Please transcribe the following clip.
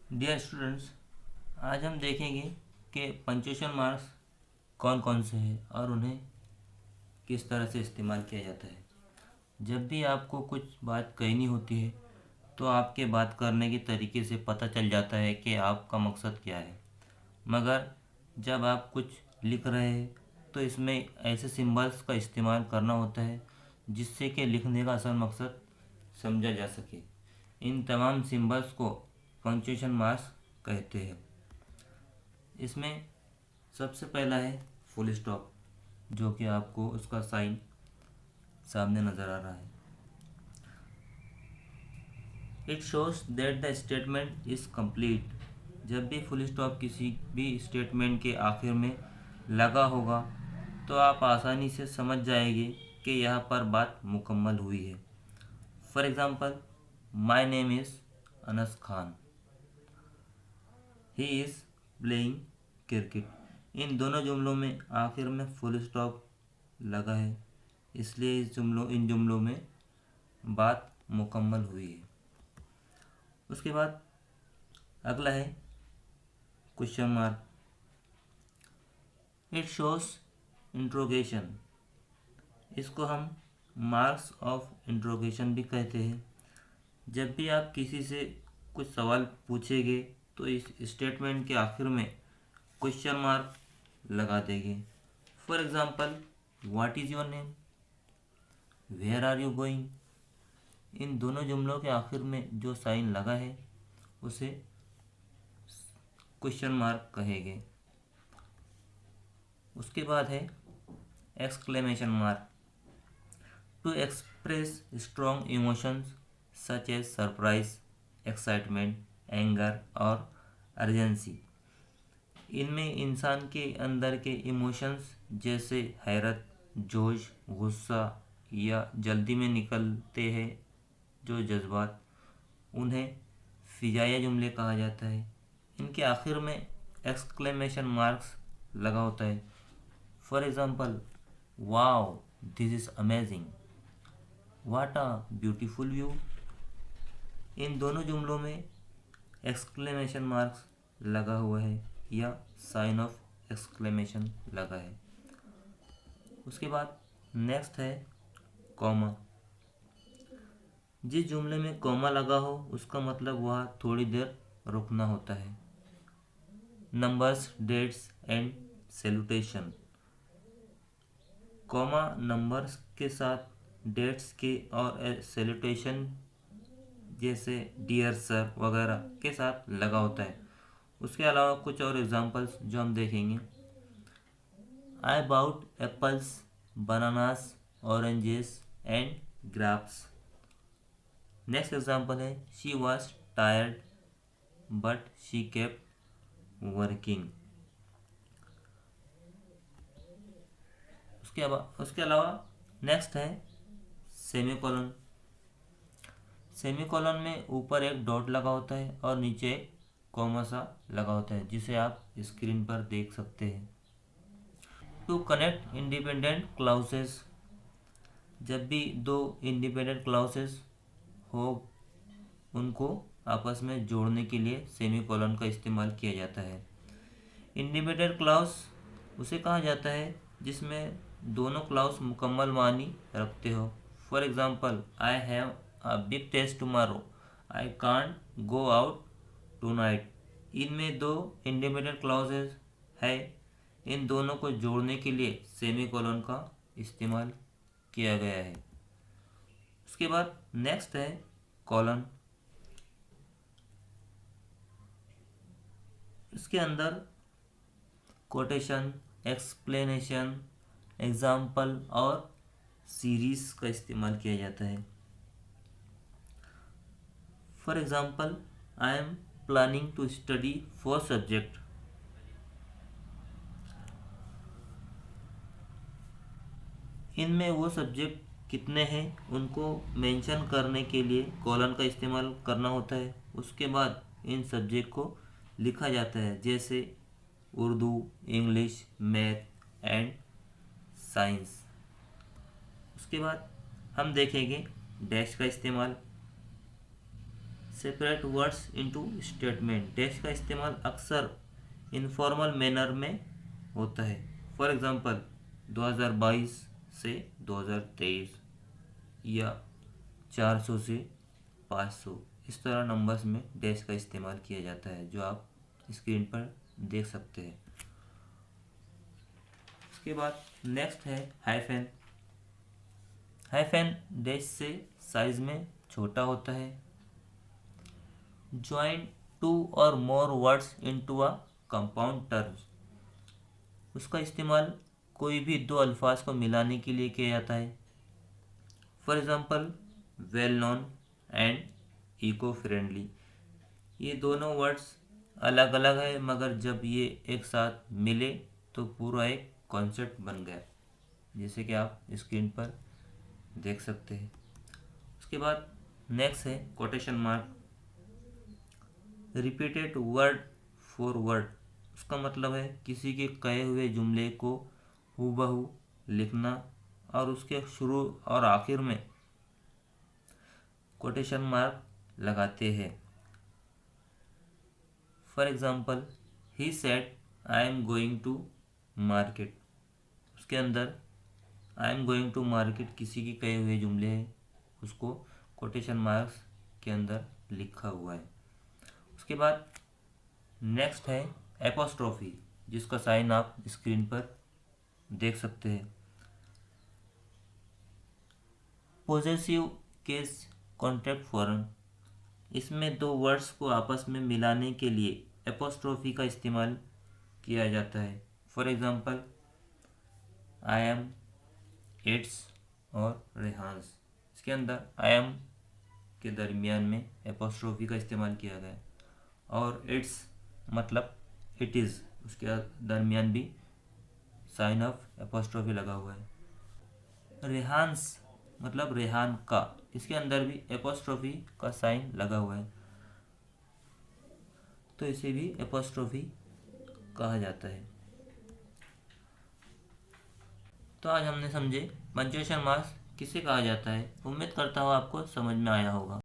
Dear students, आज हम देखेंगे कि पंक्चुएशन मार्क्स कौन कौन से हैं और उन्हें किस तरह से इस्तेमाल किया जाता है। जब भी आपको कुछ बात कहनी होती है तो आपके बात करने के तरीके से पता चल जाता है कि आपका मकसद क्या है। मगर जब आप कुछ लिख रहे हैं तो इसमें ऐसे सिंबल्स का इस्तेमाल करना होता है जिससे कि लिखने का असल मकसद समझा जा सके। इन तमाम सिंबल्स को पंक्चुएशन मार्क्स कहते हैं। इसमें सबसे पहला है फुल स्टॉप, जो कि आपको उसका साइन सामने नज़र आ रहा है। It shows that the statement is complete. जब भी फुल स्टॉप किसी भी स्टेटमेंट के आखिर में लगा होगा तो आप आसानी से समझ जाएंगे कि यहाँ पर बात मुकम्मल हुई है। For example, my name is Anas Khan, he is playing cricket. इन दोनों जुमलों में आखिर में फुल स्टॉप लगा है, इसलिए इन जुमलों में बात मुकम्मल हुई है। उसके बाद अगला है question mark. It shows interrogation. इसको हम मार्क्स ऑफ इंट्रोगेशन भी कहते हैं। जब भी आप किसी से कुछ सवाल पूछेंगे तो इस स्टेटमेंट के आखिर में क्वेश्चन मार्क लगा देंगे। For example, what is your name, where are you going. इन दोनों जुमलों के आखिर में जो साइन लगा है उसे क्वेश्चन मार्क कहेंगे। उसके बाद है exclamation mark. To express strong emotions such as surprise, excitement, anger और अर्जेंसी। इनमें इंसान के अंदर के इमोशंस जैसे हैरत, जोश, गुस्सा या जल्दी में निकलते हैं जो जज्बात, उन्हें फिजाइया जुमले कहा जाता है। इनके आखिर में एक्सक्लेमेशन मार्क्स लगा होता है। For example, wow this is amazing, what a beautiful view. इन दोनों जुमलों में एक्सक्लेमेशन मार्क्स लगा हुआ है या साइन ऑफ एक्सक्लेमेशन लगा है। उसके बाद नेक्स्ट है कॉमा। जिस जुमले में कॉमा लगा हो उसका मतलब वहाँ थोड़ी देर रुकना होता है। Numbers, dates and salutation. Comma numbers के साथ, डेट्स के और सैल्यूटेशन जैसे डियर सर वगैरह के साथ लगा होता है। उसके अलावा कुछ और एग्जांपल्स जो हम देखेंगे, I bought apples, bananas, oranges and grapes. Next example है she was tired but she kept working. उसके अलावा नेक्स्ट है सेमीकोलन। सेमीकोलन में ऊपर एक डॉट लगा होता है और नीचे एक कॉमा सा लगा होता है जिसे आप स्क्रीन पर देख सकते हैं। To connect independent clauses. जब भी दो इंडिपेंडेंट क्लाउसेस हो उनको आपस में जोड़ने के लिए सेमीकोलन का इस्तेमाल किया जाता है। इंडिपेंडेंट क्लाउस उसे कहा जाता है जिसमें दोनों क्लाउस मुकम्मल मानी रखते हो। For example, I have a big test tomorrow, I can't go out tonight. इनमें दो इंडिपेंडेंट क्लाउसेस है, इन दोनों को जोड़ने के लिए सेमीकोलन का इस्तेमाल किया गया है। उसके बाद नेक्स्ट है कॉलन। इसके अंदर कोटेशन, एक्सप्लेनेशन, एग्जाम्पल और सीरीज का इस्तेमाल किया जाता है। For example, I am planning to study 4 subject. इनमें वो सब्जेक्ट कितने हैं उनको मेंशन करने के लिए कॉलन का इस्तेमाल करना होता है। उसके बाद इन सब्जेक्ट को लिखा जाता है जैसे Urdu, English, math and science. उसके बाद हम देखेंगे डैश का इस्तेमाल। Separate words into statement. Dash का इस्तेमाल अक्सर इनफॉर्मल मैनर में होता है। फॉर एग्जांपल 2022 से 2023 या 400 से 500, इस तरह नंबर्स में डैश का इस्तेमाल किया जाता है, जो आप स्क्रीन पर देख सकते हैं। उसके बाद नेक्स्ट है हाइफन। हाइफन डैश से साइज में छोटा होता है। ज्वाइन टू और more words into a compound terms. उसका इस्तेमाल कोई भी दो अल्फाज को मिलाने के लिए किया जाता है। For example well known and eco friendly. ये दोनों वर्ड्स अलग अलग है, मगर जब ये एक साथ मिले तो पूरा एक कॉन्सेप्ट बन गया, जैसे कि आप स्क्रीन पर देख सकते हैं। उसके बाद नेक्स्ट है quotation mark. Repeated word for word. उसका मतलब है किसी के कहे हुए जुमले को हूबहू लिखना और उसके शुरू और आखिर में कोटेशन मार्क लगाते हैं। For example he said I am going to market. उसके अंदर I am going to market किसी के कहे हुए जुमले हैं, उसको कोटेशन मार्क्स के अंदर लिखा हुआ है। उसके बाद नेक्स्ट है एपोस्ट्रोफी, जिसका साइन आप स्क्रीन पर देख सकते हैं। Possessive case contract form. इसमें दो वर्ड्स को आपस में मिलाने के लिए एपोस्ट्रोफी का इस्तेमाल किया जाता है। For example I am, it's और रेहान्स। इसके अंदर आई एम के दरमियान में एपोस्ट्रोफी का इस्तेमाल किया गया है, और इट्स मतलब इट इज़, उसके दरमियान भी साइन ऑफ एपोस्ट्रोफी लगा हुआ है। रेहान्स मतलब रेहान का, इसके अंदर भी एपोस्ट्रोफी का साइन लगा हुआ है, तो इसे भी एपोस्ट्रोफी कहा जाता है। तो आज हमने समझे पंक्चुएशन मार्क्स किसे कहा जाता है। उम्मीद करता हूँ आपको समझ में आया होगा।